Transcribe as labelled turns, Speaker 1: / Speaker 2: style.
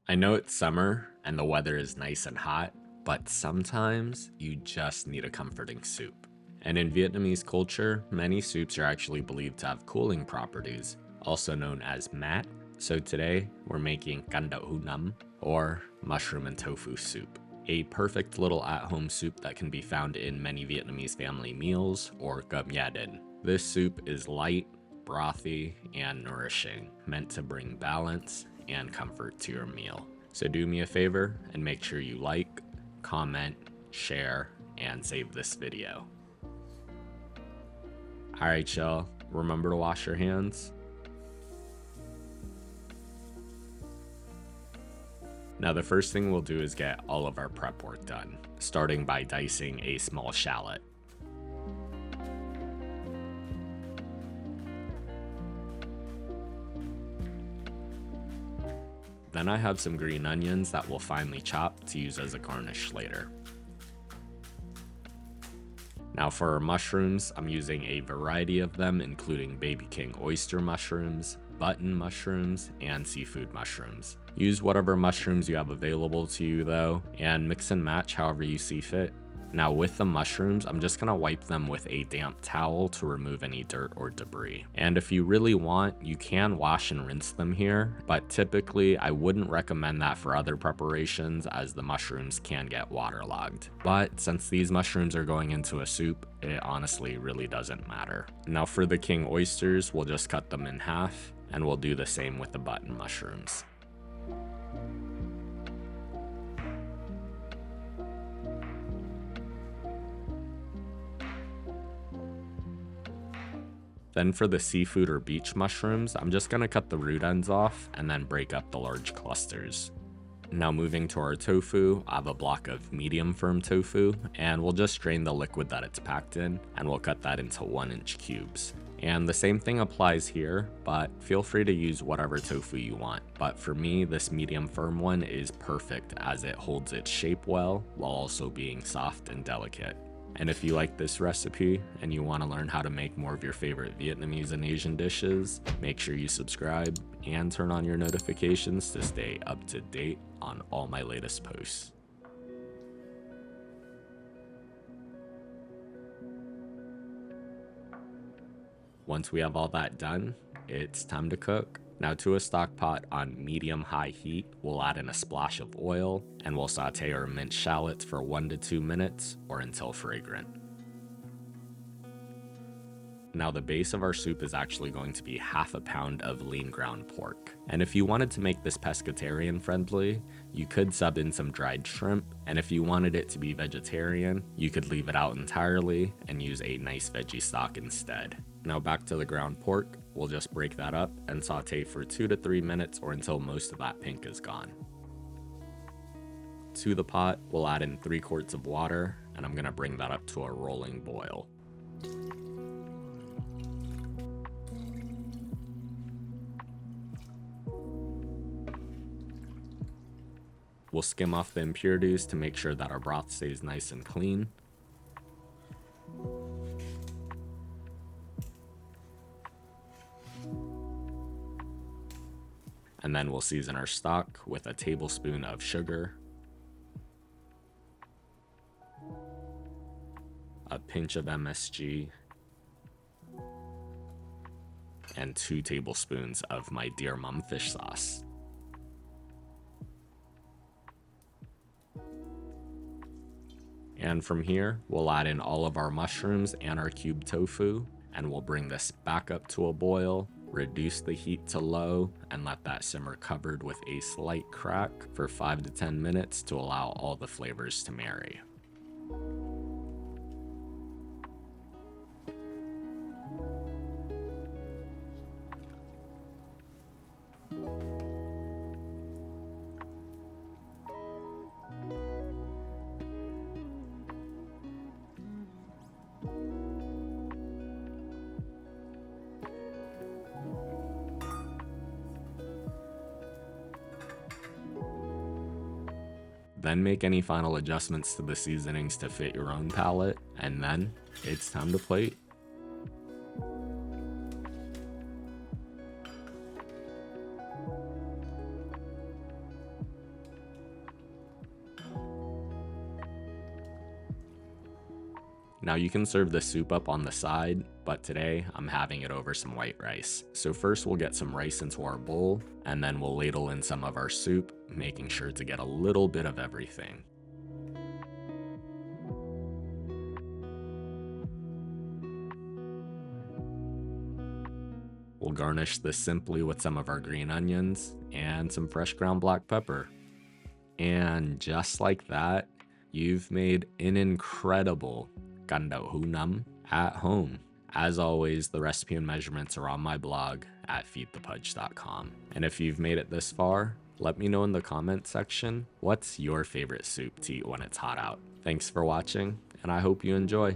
Speaker 1: I know it's summer and the weather is nice and hot, but sometimes you just need a comforting soup. And in Vietnamese culture, many soups are actually believed to have cooling properties, also known as mát. So today, we're making Canh Dau, or mushroom and tofu soup. A perfect little at-home soup that can be found in many Vietnamese family meals or cơm gia đình. This soup is light, brothy, and nourishing, meant to bring balance and comfort to your meal. So do me a favor and make sure you like, comment, share, and save this video. Alright y'all, remember to wash your hands. Now the first thing we'll do is get all of our prep work done, starting by dicing a small shallot. Then I have some green onions that we'll finely chop to use as a garnish later. Now for our mushrooms, I'm using a variety of them, including baby king oyster mushrooms, button mushrooms, and seafood mushrooms. Use whatever mushrooms you have available to you though, and mix and match however you see fit. Now with the mushrooms, I'm just gonna wipe them with a damp towel to remove any dirt or debris. And if you really want, you can wash and rinse them here, but typically I wouldn't recommend that for other preparations as the mushrooms can get waterlogged. But since these mushrooms are going into a soup, it honestly really doesn't matter. Now for the king oysters, we'll just cut them in half, and we'll do the same with the button mushrooms. Then for the seafood or beach mushrooms, I'm just going to cut the root ends off and then break up the large clusters. Now moving to our tofu, I have a block of medium firm tofu, and we'll just strain the liquid that it's packed in, and we'll cut that into 1-inch cubes. And the same thing applies here, but feel free to use whatever tofu you want. But for me, this medium firm one is perfect as it holds its shape well while also being soft and delicate. And if you like this recipe and you want to learn how to make more of your favorite Vietnamese and Asian dishes, make sure you subscribe and turn on your notifications to stay up to date on all my latest posts. Once we have all that done, it's time to cook. Now to a stock pot on medium-high heat, we'll add in a splash of oil, and we'll saute our minced shallots for 1 to 2 minutes or until fragrant. Now the base of our soup is actually going to be half a pound of lean ground pork. And if you wanted to make this pescatarian friendly, you could sub in some dried shrimp, and if you wanted it to be vegetarian, you could leave it out entirely and use a nice veggie stock instead. Now back to the ground pork, we'll just break that up and saute for 2 to 3 minutes or until most of that pink is gone. To the pot, we'll add in 3 quarts of water, and I'm gonna bring that up to a rolling boil. We'll skim off the impurities to make sure that our broth stays nice and clean. And then we'll season our stock with a tablespoon of sugar, a pinch of MSG, and 2 tablespoons of my Dear Mum fish sauce. And from here, we'll add in all of our mushrooms and our cubed tofu, and we'll bring this back up to a boil, reduce the heat to low, and let that simmer covered with a slight crack for 5 to 10 minutes to allow all the flavors to marry. Then make any final adjustments to the seasonings to fit your own palate, and then it's time to plate. Now you can serve the soup up on the side, but today I'm having it over some white rice. So first we'll get some rice into our bowl, and then we'll ladle in some of our soup, making sure to get a little bit of everything. We'll garnish this simply with some of our green onions and some fresh ground black pepper. And just like that, you've made an incredible Canh Dau Nam at home. As always, the recipe and measurements are on my blog at feedthepudge.com. And if you've made it this far, let me know in the comments section what's your favorite soup to eat when it's hot out. Thanks for watching, and I hope you enjoy.